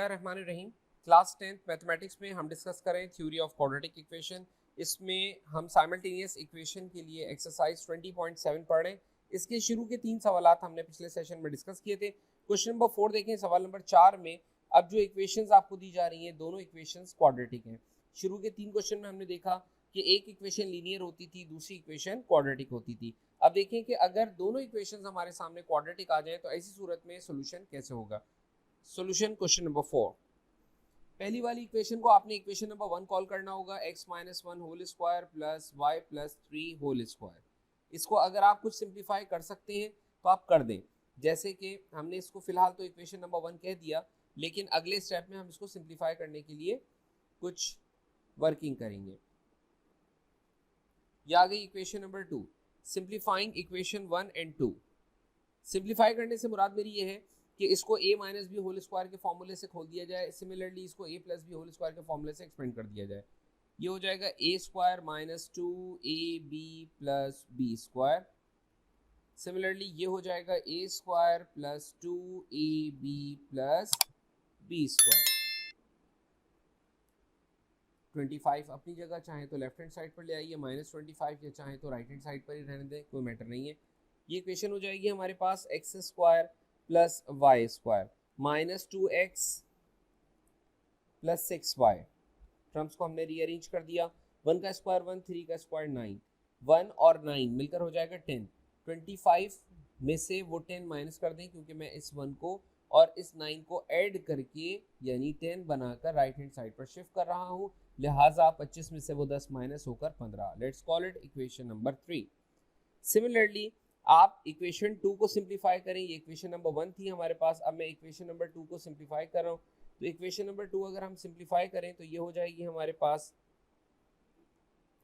बिस्मिल्लाहिर्रहमानिर्रहीम। Class 10th mathematics में हम डिस्कस करें थ्योरी ऑफ क्वाड्रेटिक इक्वेशन। इसमें हम साइमल्टेनियस इक्वेशन के लिए एक्सरसाइज 20.7 पढ़ रहे हैं। इसके शुरू के 3 सवाल हमने पिछले सेशन में डिस्कस किए थे। क्वेश्चन नंबर 4 देखें। सवाल नंबर 4 में अब जो इक्वेशंस आपको दी जा रही हैं दोनों इक्वेशंस क्वाड्रेटिक हैं। शुरू के 3 क्वेश्चन में हमने देखा कि एक इक्वेशन लीनियर होती थी, दूसरी इक्वेशन क्वाड्रेटिक होती थी। अब देखें कि अगर दोनों इक्वेशंस हमारे सामने क्वाड्रेटिक आ जाए तो ऐसी सूरत में सोल्यूशन कैसे होगा। Solution question number 4। पहली वाली इक्वेशन को आपने इक्वेशन नंबर 1 कॉल करना होगा, x minus 1 whole square plus y plus 3 whole square. इसको अगर आप कुछ सिंप्लीफाई कर सकते हैं तो आप कर दें। जैसे कि हमने इसको फिलहाल तो इक्वेशन नंबर 1 कह दिया, लेकिन अगले स्टेप में हम इसको सिंप्लीफाई करने के लिए कुछ वर्किंग करेंगे। ये आ गई equation number 2। Simplifying equation 1 and 2। Simplify करने से मुराद मेरी ये है कि इसको a minus b whole square के फॉर्मूले से खोल दिया जाए, सिमिलरली इसको a plus b whole square के फॉर्मूले से एक्सपेंड कर दिया जाए। ये हो जाएगा a square minus 2ab plus b square. Similarly ये हो जाएगा a square plus 2ab plus b square. 25 अपनी जगह, चाहे तो लेफ्ट हैंड साइड पर ले आइए माइनस 25, या चाहे तो राइट हैंड साइड पर ही रहने दें, कोई मैटर नहीं है। ये इक्वेशन हो जाएगी हमारे पास X square plus Y square minus 2x plus 6y। Terms को हमने रीअरेंज कर दिया। 1 का स्क्वायर 1, 3 का स्क्वायर 9, 1 और 9 मिलकर हो जाएगा 10। 25 में से वो 10 माइनस कर दें, क्योंकि मैं इस 1 को और इस 9 को ऐड करके यानी 10 बनाकर राइट हैंड साइड पर शिफ्ट कर रहा हूँ, लिहाजा 25 में से वो 10 माइनस होकर 15। Let's call it equation number 3। Similarly आप इक्वेशन 2 को सिंप्लीफाई करें। ये इक्वेशन नंबर 1 थी हमारे पास, अब मैं इक्वेशन नंबर 2 को सिंप्लीफाई कर रहा हूँ। तो इक्वेशन नंबर 2 अगर हम सिंप्लीफाई करें तो ये हो जाएगी हमारे पास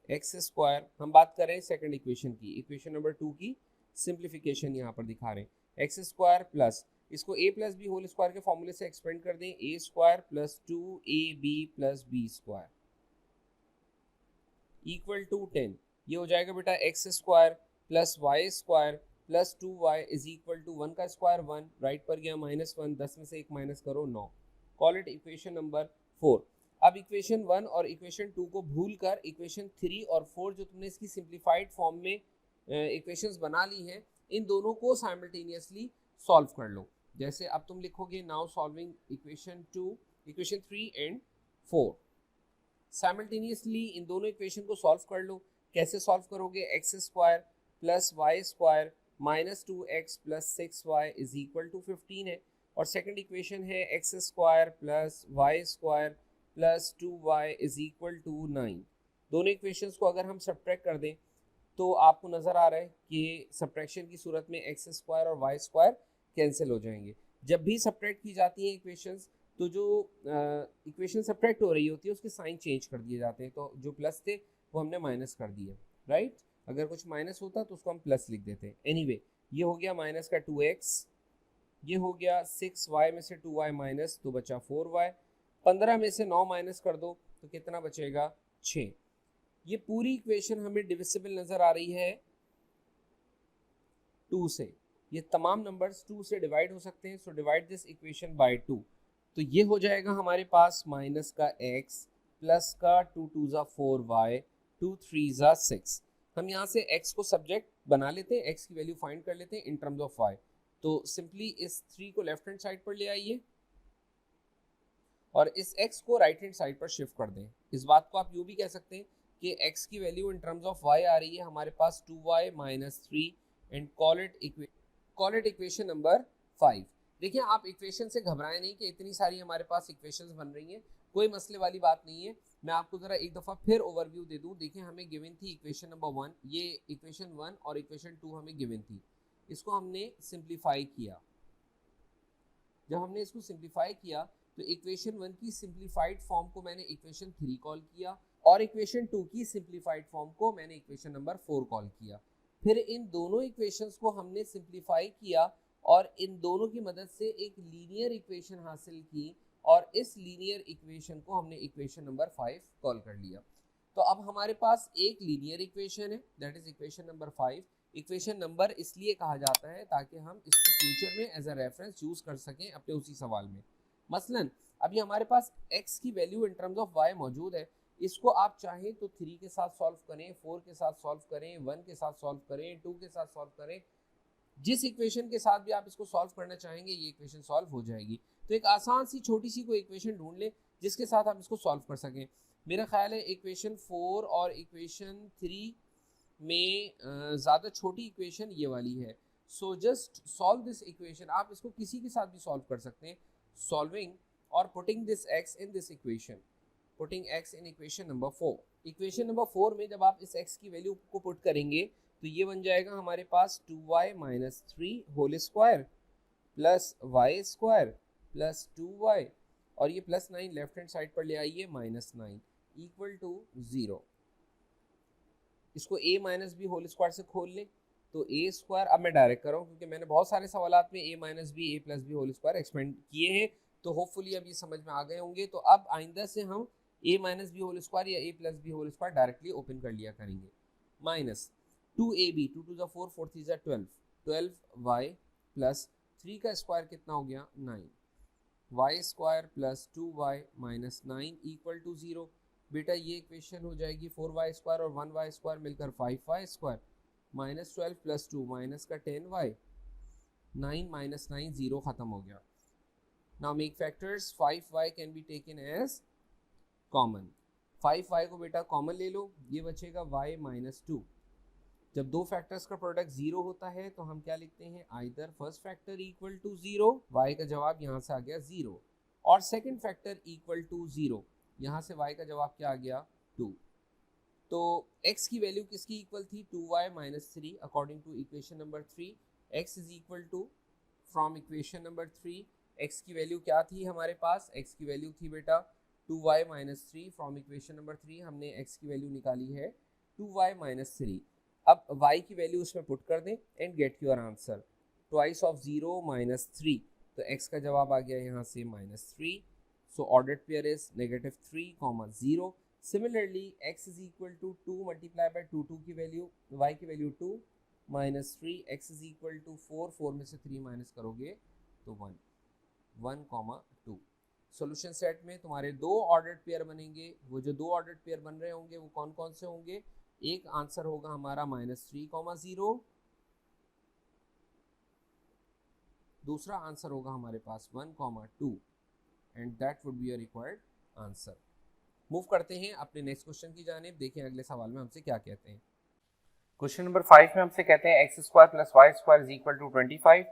एक्स स्क्वायर। हम बात करें सेकंड इक्वेशन की, इक्वेशन नंबर 2 की सिंप्लीफिकेशन यहाँ पर दिखा रहे हैं। एक्स स्क्वायर प्लस इसको a plus b whole square के फॉर्मूले से एक्सपेंड कर दें, a square plus 2ab plus b square equal to 10। ये हो जाएगा बेटा x square plus Y square plus 2y is equal to 1 का स्क्वायर 1, राइट पर गया माइनस 1, 10 में से 1 माइनस करो 9। Call it equation number 4। अब इक्वेशन 1 और इक्वेशन 2 को भूल कर इक्वेशन 3 और 4 जो तुमने इसकी सिंप्लीफाइड फॉर्म में इक्वेशंस बना ली हैं, इन दोनों को साइमल्टेनियसली सॉल्व कर लो। जैसे अब तुम लिखोगे now solving equation 2, equation 3 and 4। Simultaneously इन दोनों इक्वेशन को सॉल्व कर लो। कैसे सॉल्व करोगे? X square plus Y square minus 2x plus 6y is equal to 15 है, और सेकंड इक्वेशन है x square plus Y square plus 2y is equal to 9। दोनों इक्वेशंस को अगर हम सब्ट्रैक्ट कर दें तो आपको नज़र आ रहा है कि सब्ट्रैक्शन की सूरत में एक्स स्क्वायर और वाई स्क्वायर कैंसिल हो जाएंगे। जब भी सब्ट्रैक्ट की जाती हैं इक्वेशंस तो जो इक्वेशन सब्ट्रैक्ट हो रही होती है उसके साइन चेंज कर दिए जाते हैं। तो जो प्लस थे वो हमने माइनस कर दिए, राइट। अगर कुछ माइनस होता तो उसको हम प्लस लिख देते। एनीवे ये हो गया माइनस का 2x, ये हो गया 6y में से 2y माइनस तो बचा 4y, 15 में से 9 माइनस कर दो तो कितना बचेगा 6। ये पूरी इक्वेशन हमें डिविजिबल नजर आ रही है 2 से। ये तमाम नंबर्स 2 से डिवाइड हो सकते हैं, so divide this equation by 2। तो ये हो जाएगा हमारे पास माइनस का x प्लस का 2 2 ज़ा 4y 2 3 ज़ा 6। हम यहाँ से x को सब्जेक्ट बना लेते हैं, x की वैल्यू फाइंड कर लेते हैं इन टर्म्स ऑफ y। तो सिंपली इस 3 को लेफ्ट हैंड साइड पर ले आइए और इस x को राइट हैंड साइड पर शिफ्ट कर दें। इस बात को आप यूँ भी कह सकते हैं कि x की value in terms of y आ रही है हमारे पास 2y minus 3 and call it equation number 5। देखिए आप इक्वेशन से घबराएं नहीं कि इतनी सारी हमारे पास इक्वेशंस बन रही हैं, कोई मसले वाली बात नहीं है। मैं आपको ज़रा एक दफ़ा फिर ओवरव्यू दे दूं। देखिए हमें गिवन थी इक्वेशन नंबर 1, ये इक्वेशन 1 और इक्वेशन 2 हमें गिवन थी। इसको हमने सिंप्लीफाई किया। जब हमने इसको सिंप्लीफाई किया तो इक्वेशन 1 की सिंप्लीफाइड फॉर्म को मैंने इक्वेशन 3 कॉल किया, और इक्वेशन 2 की सिंप्लीफाइड फॉर्म को मैंने इक्वेशन नंबर 4 कॉल किया। फिर इन दोनों इक्वेशंस को हमने सिंप्लीफाई किया और इन दोनों की मदद से एक लीनियर इक्वेशन हासिल की, और इस लीनियर इक्वेशन को हमने इक्वेशन नंबर 5 कॉल कर लिया। तो अब हमारे पास एक लीनियर इक्वेशन है, that is equation number 5। Equation number इसलिए कहा जाता है ताकि हम इसको फ्यूचर में एज अ रेफरेंस यूज कर सकें अपने उसी सवाल में। मसलन अभी हमारे पास x की value in terms of y मौजूद है, इसको आप चाहें तो 3 के साथ सॉल्व करें, 4 के साथ सॉल्व करें, 1 के साथ सॉल्व करें, 2 के साथ सॉल्व करें, जिस इक्वेशन के साथ भी आप इसको सॉल्व करना चाहेंगे ये इक्वेशन सॉल्व हो जाएगी। तो एक आसान सी छोटी सी कोई इक्वेशन ढूंढ लें जिसके साथ आप इसको सॉल्व कर सकें। मेरा ख्याल है इक्वेशन 4 और इक्वेशन 3 में ज़्यादा छोटी इक्वेशन ये वाली है। So just solve this equation, आप इसको किसी के साथ भी सॉल्व कर सकते हैं। सॉल्विंग और putting this x in this equation, putting x in equation number 4। Equation number 4 में जब आप इस x की वैल्यू को पुट करेंगे तो ये बन जाएगा हमारे पास 2y minus 3 whole square plus Y square plus 2y, और ये प्लस 9 लेफ्ट हैंड साइड पर ले आइए माइनस 9 इक्वल टू 0। इसको a minus b whole square से खोल लें तो a स्क्वायर, अब मैं डायरेक्ट कर रहा हूँ क्योंकि मैंने बहुत सारे सवालात में a minus b a plus b whole square expand किए हैं, तो होपफुली अब ये समझ में आ गए होंगे। तो अब आइंदा से हम a minus b whole square या a plus b whole square directly open कर लिया करेंगे। माइनस 2ab, 2 टू द 4, 4 3 जा 12, 12y प्लस 3 का स्क्वायर कितना हो गया 9, y square plus 2y minus 9 equal to 0। बेटा ये इक्वेशन हो जाएगी 4y स्क्वायर और 1y स्क्वायर मिलकर 5y square minus 12 plus 2 minus का 10y, 9 माइनस 9 0 खत्म हो गया। Now make factors, 5y can be taken as common, 5y को बेटा कॉमन ले लो, ये बचेगा y माइनस 2। जब दो फैक्टर्स का प्रोडक्ट जीरो होता है तो हम क्या लिखते हैं, either first factor equal to zero, y का जवाब यहाँ से आ गया 0, और सेकंड फैक्टर इक्वल टू 0, यहाँ से y का जवाब क्या आ गया 2। तो x की वैल्यू किसकी इक्वल थी, 2y minus 3 according to equation number 3। x is equal to, from equation number 3 x की वैल्यू क्या थी हमारे पास, x की वैल्यू थी बेटा 2y minus 3, from equation number 3 हमने x की वैल्यू निकाली है 2y माइनस 3। अब y की वैल्यू उसमें पुट कर दें and get your answer, twice of 0 minus 3, तो x का जवाब आ गया यहाँ से minus 3। So ordered pair is negative 3, 0। Similarly x is equal to 2 multiply by 2, 2 की वैल्यू, y की value 2 minus 3, x is equal to 4, 4 में से 3 माइनस करोगे तो 1, 1, 2। सॉल्यूशन सेट में तुम्हारे दो ऑर्डर्ड पेयर बनेंगे, वो जो दो ऑर्डर्ड पेयर बन रहे होंगे वो कौन कौन से होंगे, एक आंसर होगा हमारा माइनस 3, 0, दूसरा आंसर होगा हमारे पास 1, 2, and that would be your required answer. Move करते हैं अपने नेक्स्ट क्वेश्चन की जानिब, देखें अगले सवाल में हमसे क्या कहते हैं। क्वेश्चन नंबर 5 में हमसे कहते हैं x square plus Y square is equal to 25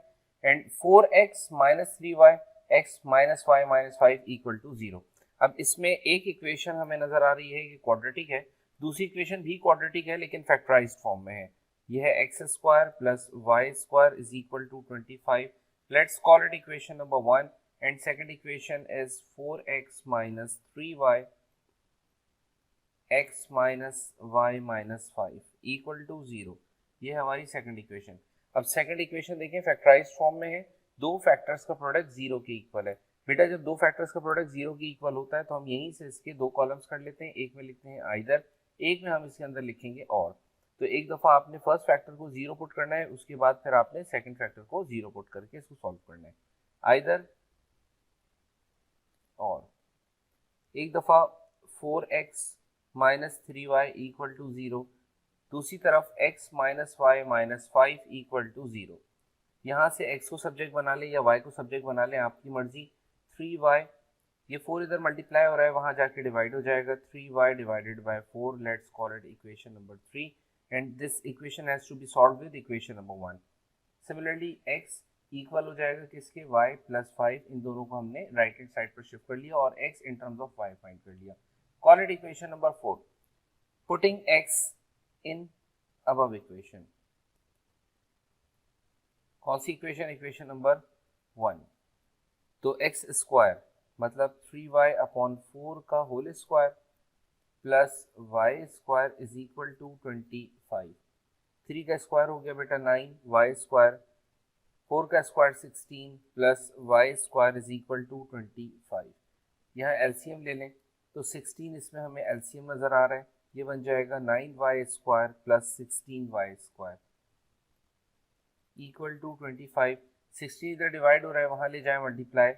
and 4x minus 3y x minus y minus 5 equal to 0। अब इसमें एक इक्वेशन हमें नजर आ रही है कि क्वाड्रेटिक है, दूसरी इक्वेशन भी क्वाड्रेटिक है लेकिन फैक्टराइज्ड फॉर्म में है। यह है x square plus Y square is equal to 25। Let's call it equation number 1 and second equation is 4x minus 3y x minus y minus 5 equal to 0। ये है हमारी सेकंड इक्वेशन। अब सेकंड इक्वेशन देखें factorized form में है, दो factors का product 0 के इक्वल है। बेटा जब दो फैक्टर्स का प्रोडक्ट 0 के इक्वल होता है तो हम यहीं से इसके दो कॉलम्स कर लेते हैं, एक में लिखते हैं आइदर, एक में हम इसके अंदर लिखेंगे और। तो एक दफ़ा आपने फर्स्ट फैक्टर को 0 पुट करना है, उसके बाद फिर आपने सेकंड फैक्टर को 0 पुट करके इसको सॉल्व करना है, आइदर और। एक दफ़ा 4x minus 3y equal to 0, दूसरी तरफ x minus y minus 5 equal to 0। यहाँ से x को सब्जेक्ट बना लें या y को सब्जेक्ट बना लें, आपकी मर्जी। 3y, ये 4 इधर मल्टीप्लाई हो रहा है, वहाँ जाके डिवाइड हो जाएगा, 3y divided by 4। Let's call it equation number 3 and this equation has to be solved with equation number 1। Similarly x equal हो जाएगा किसके, y प्लस 5, इन दोनों को हमने राइट हैंड साइड पर शिफ्ट कर लिया और x in terms of y find कर लिया। Call it equation number 4, putting x in above equation. कौन सी इक्वेशन, इक्वेशन नंबर 1। तो x स्क्वायर मतलब 3y अपॉन 4 का whole square plus y square is equal to 25। 3 का स्क्वायर हो गया बेटा 9, y स्क्वायर, 4 का square 16 plus y square is equal to 25। यहाँ एलसीएम ले लें तो 16 इसमें हमें एलसीएम नज़र आ रहा है, ये बन जाएगा 9y square plus 16y square equal to 25। 16 इधर डिवाइड हो रहा है, वहाँ ले जाए मल्टीप्लाई,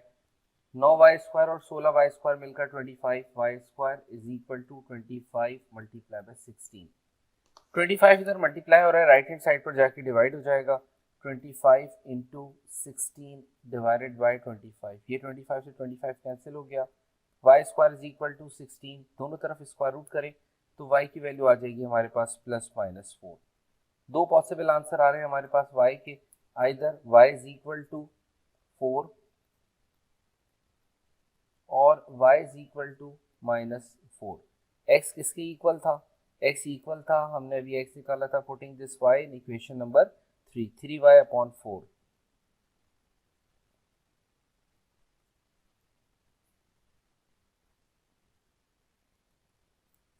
9y² और 16y² मिलकर 25y² is equal to 25 multiply by 16। 25 इधर मल्टीप्लाई हो रहा है, राइट हैंड साइड पर जाके डिवाइड हो जाएगा। 25 इंटू 16 डिवाइडेड बाई 25, ये 25 से 25 कैंसिल हो गया। y² इज इक्वल टू 16, दोनों तरफ स्क्वायर रूट करें तो y की वैल्यू आ जाएगी हमारे पास +-4। दो पॉसिबल आंसर आ रहे हैं हमारे पास y के, either y is equal to 4 और y is equal to -4। x किसके इक्वल था? x इक्वल था, हमने अभी x निकाला था, putting this y in equation number 3y upon 4।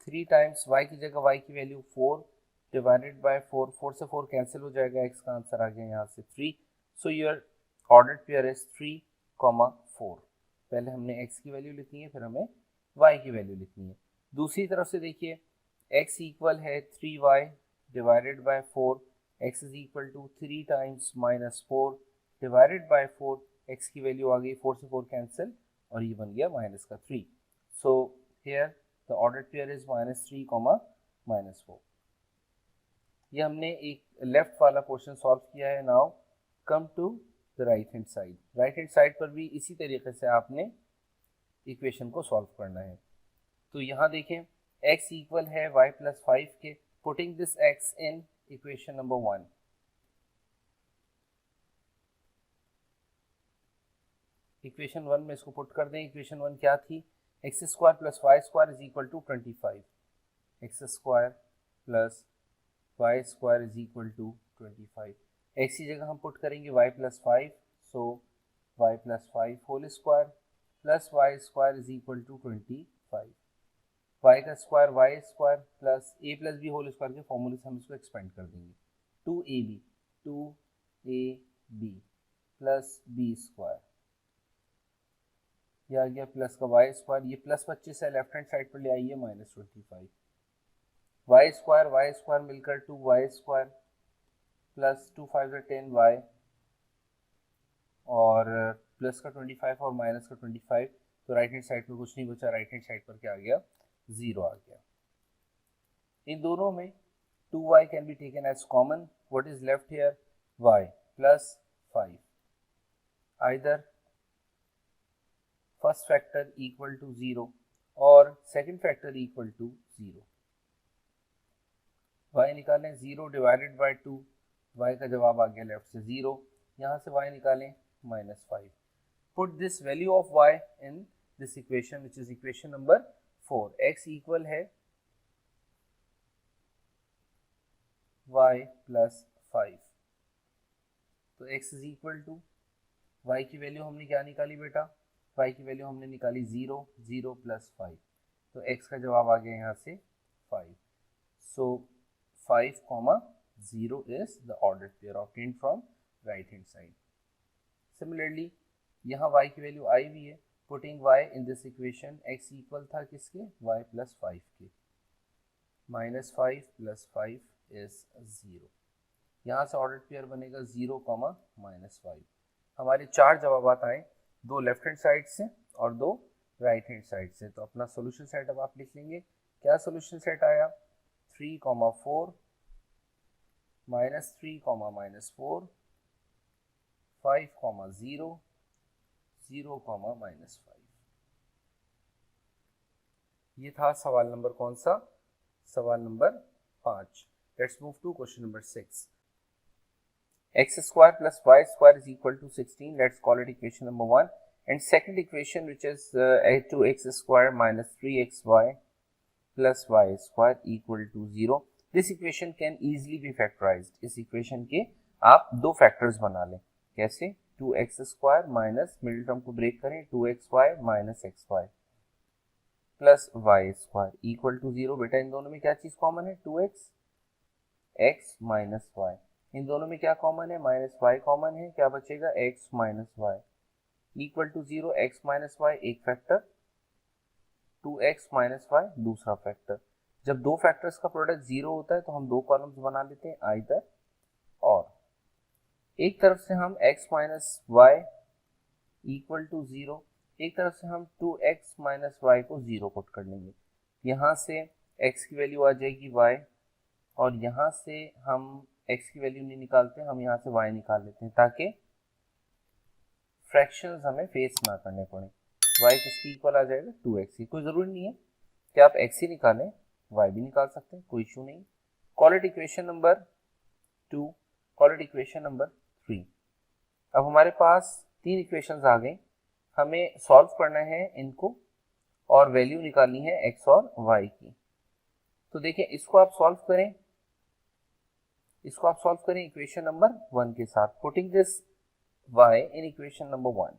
Three times y की जगह y की वैल्यू 4 डिवाइडेड बाय 4, 4 से 4 कैंसिल हो जाएगा, x का आंसर आ गया यहाँ से 3। So your ordered pair is 3,4। पहले हमने x की वैल्यू लिखनी है, फिर हमें y की वैल्यू लिखनी है। दूसरी तरफ से देखिए, x इक्वल है 3y divided by 4, x is equal to 3 times -4 divided by 4, x की वैल्यू आ गई 4 से 4 कैंसिल और ये बन गया -3। So here the ordered pair is -3, -4। ये हमने एक लेफ्ट वाला क्वेश्चन सॉल्व किया है। Now come to the right hand side. Right hand side पर भी इसी तरीके से आपने इक्वेशन को सॉल्व करना है। तो यहाँ देखें, x इक्वल है y + 5 के, putting this x in equation number 1। Equation 1 में इसको पुट कर दें। इक्वेशन 1 क्या थी? x² + y² is equal to 25। x² + y² is equal to 25। x की जगह हम पुट करेंगे y + 5, so y + 5 whole square plus y² is equal to 25। y का square y² plus a + b whole square के फॉर्मूले से हम इसको एक्सपेंड कर देंगे। 2ab प्लस b², ये आ गया प्लस का y², ये +25 है, लेफ्ट हैंड साइड पर ले आइए -25। y² मिलकर 2y² प्लस 2 5 10y और प्लस का 25 और माइनस का 25, तो राइट हैंड साइड पर कुछ नहीं बचा, राइट हैंड साइड पर क्या आ गया? 0 आ गया। इन दोनों में 2y can be taken as common. What is left here? y + 5। Either first factor equal to 0 और second factor equal to 0। y निकालें 0 डिवाइडेड बाय 2, y का जवाब आ गया लेफ्ट से 0। यहाँ से y निकालें -5। Put this value of y in this equation which is equation number 4। x equal है y + 5, तो x is equal to, y की वैल्यू हमने क्या निकाली बेटा? y की वैल्यू हमने निकाली 0, 0 + 5, तो x का जवाब आ गया यहाँ से 5। सो 5, 0 is the ordered pair obtained from right hand side. Similarly, यहाँ y की वैल्यू आई भी है, putting y in this equation, x equal था किसके? y + 5 के। -5 + 5 is 0। यहाँ से ऑर्डर्ड पेयर बनेगा 0, -5। हमारे 4 जवाब आए, 2 लेफ्ट हैंड साइड से और 2 राइट हैंड साइड से। तो अपना सोल्यूशन सेट अब आप लिख लेंगे। क्या सोल्यूशन सेट आया? 3, 4 -3, -4 5, 0 0, -5। ये था सवाल नंबर कौन सा? सवाल number 5। Let's move to question number 6। x² + y² is equal to 16. Let's call it equation number 1. And second equation, which is 2x² - 3xy plus y² equal to 0. This equation can easily be factorized. इस equation के आप दो factors बना लें। कैसे? 2x² minus, middle term को break करें, 2xy - xy plus y² equal to 0। बेटा इन दोनों में क्या चीज कॉमन है? 2x, x - y। इन दोनों में क्या कॉमन है? -y कॉमन है, क्या बचेगा? x - y equal to 0। x - y एक फैक्टर, 2x - y दूसरा फैक्टर। जब दो फैक्टर्स का प्रोडक्ट 0 होता है तो हम दो कॉलम्स बना लेते हैं, आइदर और। एक तरफ से हम x - y इक्वल टू 0, एक तरफ से हम 2x माइनस वाई को 0 पुट कर लेंगे, यहाँ से x की वैल्यू आ जाएगी y, और यहाँ से हम x की वैल्यू नहीं निकालते, हम यहाँ से y निकाल लेते हैं ताकि फ्रैक्शंस हमें फेस ना करने पड़े। y किसकी इक्वल आ जाएगा 2x की। कोई ज़रूरी नहीं है कि आप x ही निकालें, y भी निकाल सकते हैं, कोई इशू नहीं। Call it equation number 2, call it equation number 3। अब हमारे पास 3 इक्वेशंस आ गए, हमें सॉल्व करना है इनको और वैल्यू निकालनी है x और y की। तो देखिए इसको आप सॉल्व करें, इक्वेशन नंबर 1 के साथ, putting this y in equation number 1।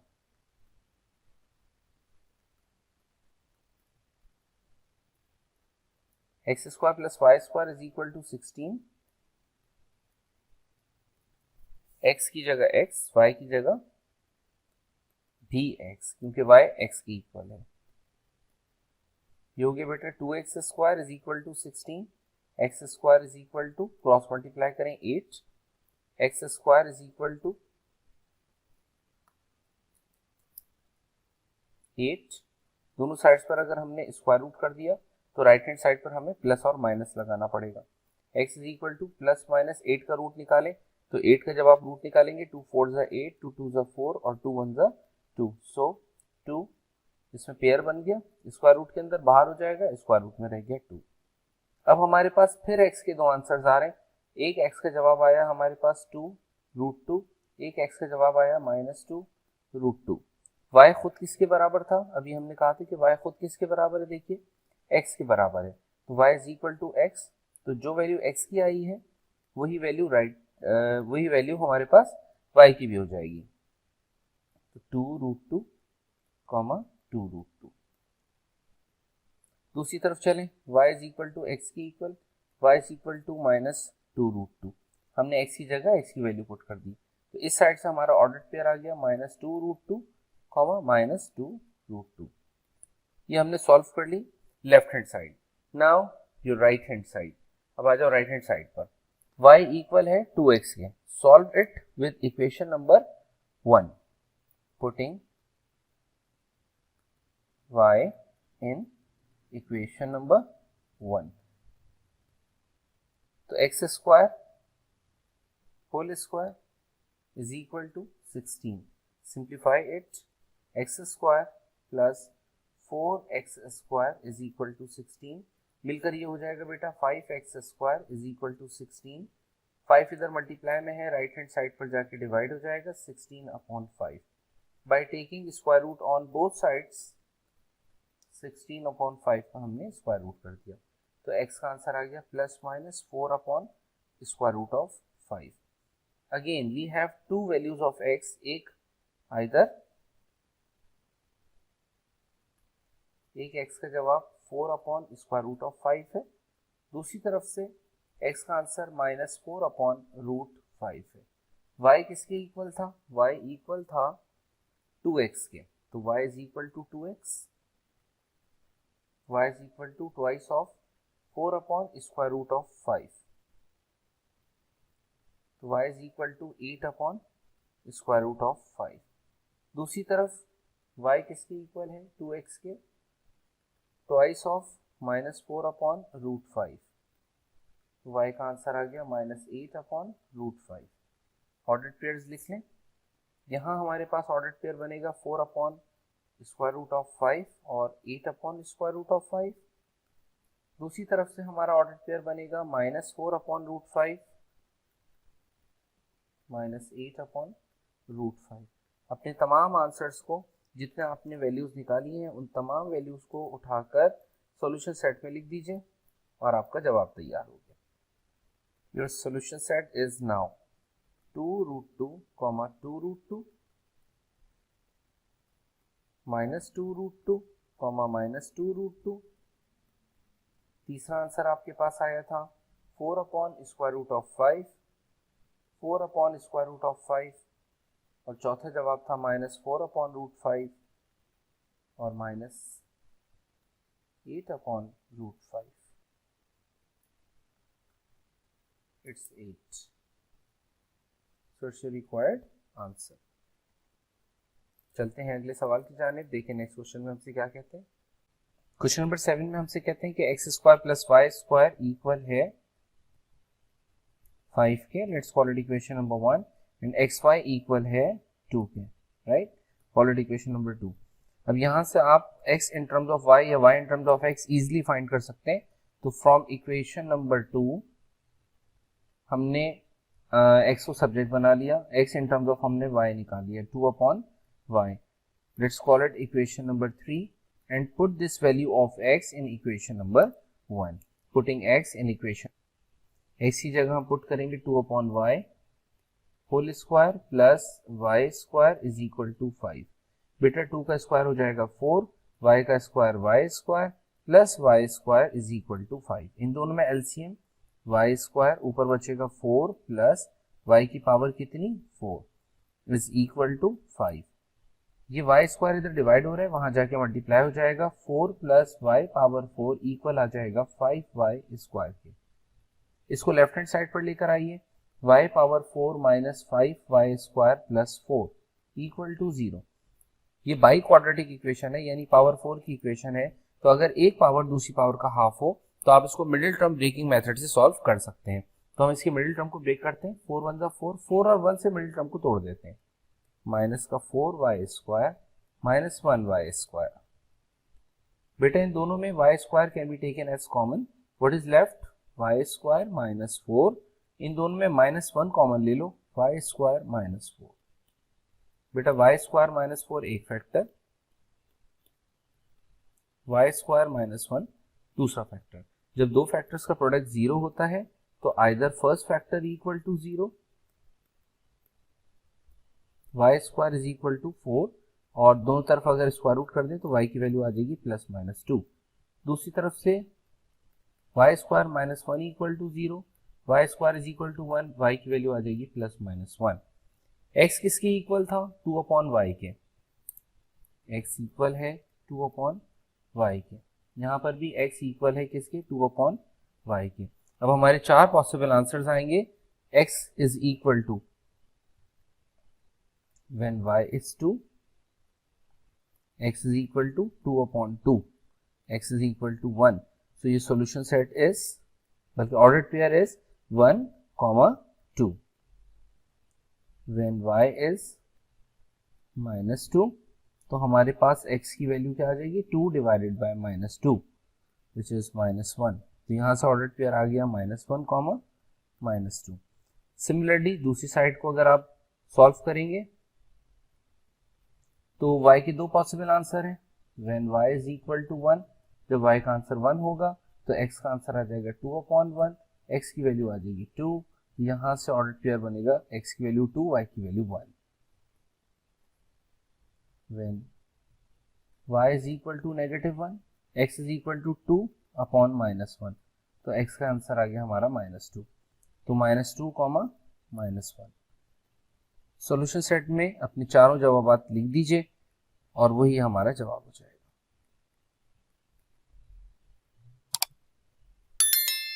X square plus Y square is equal to 16, x की जगह x, y की जगह भी x, क्योंकि y x की इक्वल है। ये हो गया बेटा 2x square is equal to 16, x square is equal to, cross multiply करें 8, x square is equal to 8। दोनों साइड्स पर अगर हमने स्क्वायर रूट कर दिया तो राइट हैंड साइड पर हमें प्लस और माइनस लगाना पड़ेगा। x is equal two plus minus 8 का रूट निकालें तो 8 का जब आप रूट निकालेंगे 2 4 ज़ा 8, 2 2 ज़ा 4 और 2 1 ज़ा 2, सो 2 इसमें पेयर बन गया, स्क्वायर रूट के अंदर बाहर हो जाएगा, स्क्वायर रूट में रह गया 2। अब हमारे पास फिर x के दो आंसर्स आ रहे हैं, एक x का जवाब आया हमारे पास 2 रूट 2, एक x का जवाब आया -2 रूट 2। y खुद किसके बराबर था, अभी हमने कहा था कि y खुद किसके बराबर है, देखिए x के बराबर है, तो y is equal to x, तो जो वैल्यू x की आई है वही वैल्यू हमारे पास y की भी हो जाएगी, तो 2 रूट 2 2 रूट 2। दूसरी तरफ चलें, y is equal to X की equal, y is equal to -2 root 2, हमने x की जगह x की वैल्यू पुट कर दी, तो इस साइड से हमारा ऑर्डर पेयर आ गया -2 रूट 2 -2 रूट 2। ये हमने सॉल्व कर ली left hand side. Now your right hand side, अब आ जाओ राइट हैंड साइड पर, y इक्वल है 2x के, solve it with equation number 1, putting y in equation number 1, तो X square whole square is equal to 16, simplify it, X square plus 4x square is equal to 16, मिलकर ये हो जाएगा बेटा 5x square is equal to 16, 5 इधर multiply में है, right hand side पर जाके डिवाइड हो जाएगा 16/5, by taking square root on both sides 16/5 का हमने स्क्वायर रूट कर दिया, तो x का आंसर आ गया प्लस माइनस 4/स्क्वायर root of 5। Again we have two values of x, एक x का जवाब 4/स्क्वायर रूट ऑफ 5 है, दूसरी तरफ से x का आंसर -4/रूट 5 है। y किसके इक्वल था, y इक्वल था 2x के, तो y is equal to 2x, y is equal to twice of 4/square root of 5, तो y is equal to 8/square root of 5। दूसरी तरफ y किसके इक्वल है 2x के, twice of -4/√5, तो y का आंसर आ गया -8/√5। ऑर्डर्ड पेयर्स लिख लें, यहाँ हमारे पास ऑर्डर्ड पेयर बनेगा 4/स्क्वायर रूट ऑफ 5 और 8/स्क्वायर रूट ऑफ 5, दूसरी तरफ से हमारा ऑर्डर पेयर बनेगा -4/√5 -8/√5। अपने तमाम आंसर्स को, जितने आपने वैल्यूज निकाली हैं उन तमाम वैल्यूज को उठाकर सॉल्यूशन सेट में लिख दीजिए और आपका जवाब तैयार हो गया। Your solution set is now 2√2, 2√2 -2√2, -2√2। तीसरा आंसर आपके पास आया था 4/स्क्वायर रूट ऑफ 5, 4/स्क्वायर रूट ऑफ 5, और चौथा जवाब था -4/√5 और -8/√5। It's 8. So it's your required answer. चलते हैं अगले सवाल की जानिब। देखिए नेक्स्ट क्वेश्चन में हमसे क्या कहते हैं। क्वेश्चन नंबर 7 में हमसे कहते हैं कि x square plus Y square equal है 5 के, let's call it equation number 1, and x y equal है 2 के, right. Call it equation number 2। अब यहाँ से आप x in terms of y या y in terms of x easily find कर सकते हैं। तो फ्रॉम इक्वेशन नंबर 2 हमने x को सब्जेक्ट बना लिया, x इन टर्म्स ऑफ हमने y निकाल लिया 2/y। Let's call it equation number 3 and put this value of x in equation number 1. Putting x in equation, x की जगह हम पुट करेंगे 2/y whole square plus y square is equal to 5। बेटा 2 का square हो जाएगा 4, y का square y square plus y square is equal to 5। इन दोनों में एलसीएम y स्क्वायर ऊपर बचेगा 4 प्लस y की पावर कितनी 4 इज इक्वल टू 5। ये y स्क्वायर इधर डिवाइड हो रहा है, वहां जाके मल्टीप्लाई हो जाएगा 4 प्लस वाई पावर 4 इक्वल आ जाएगा 5y स्क्वायर के। इसको लेफ्ट हैंड साइड पर लेकर आइए, y power 4 minus 5y square plus 4 equal to 0। ये बाई क्वाड्रेटिक इक्वेशन है, यानी पावर 4 की इक्वेशन है। तो अगर एक पावर दूसरी पावर का हाफ हो तो आप इसको मिडिल टर्म ब्रेकिंग मेथड से सॉल्व कर सकते हैं। तो हम इसकी मिडिल टर्म को ब्रेक करते हैं, 4 1 4, 4 और 1 से मिडिल टर्म को तोड़ देते हैं। माइनस का 4y square minus 1y square. बेटा इन दोनों में y square can be taken as common, what is left y square minus 4। इन दोनों में -1 कॉमन ले लो, y स्क्वायर माइनस 4। बेटा y स्क्वायर माइनस 4 एक फैक्टर, y स्क्वायर माइनस 1 दूसरा फैक्टर। जब दो फैक्टर्स का प्रोडक्ट 0 होता है तो either first factor equal to 0, y square is equal to 4, और दोनों तरफ अगर स्क्वायर रूट कर दें तो y की वैल्यू आ जाएगी प्लस माइनस 2। दूसरी तरफ से y square minus 1 equal to 0, y square is equal to 1, y की वैल्यू आ जाएगी प्लस माइनस 1। x किसके इक्वल था 2/y के, x इक्वल है 2/y के। यहाँ पर भी x इक्वल है किसके 2/y के। अब हमारे चार पॉसिबल आंसर्स आएंगे। x is equal to when y is 2, x is equal to 2/2, x is equal to 1. So your solution set is, बल्कि ordered pair is 1, 2. When y is -2, तो हमारे पास x की वैल्यू क्या आ जाएगी 2 डिवाइडेड बाय -2 which is -1। तो यहाँ से ordered pair आ गया -1, -2। सिमिलरली दूसरी साइड को अगर आप सॉल्व करेंगे तो y के दो पॉसिबल आंसर हैं। When y is equal to 1, जब y का आंसर 1 होगा तो x का आंसर आ जाएगा 2/1, x की वैल्यू आ जाएगी 2। यहां से ऑर्डर पेयर बनेगा x की वैल्यू 2, y की value 1। When y is equal to -1, x is equal to 2/-1, तो x का आंसर आ गया हमारा -2। तो -2, -1। सॉल्यूशन सेट में अपने चारों जवाबात लिख दीजिए और वही हमारा जवाब हो जाएगा।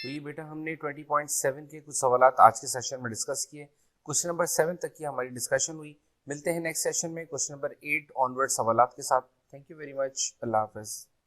तो ये बेटा हमने 20.7 के कुछ सवालात आज के सेशन में डिस्कस किए। क्वेश्चन नंबर 7 तक की हमारी डिस्कशन हुई। मिलते हैं नेक्स्ट सेशन में क्वेश्चन नंबर 8 ऑनवर्ड सवालात के साथ। Thank you very much. अल्लाह हाफिज़।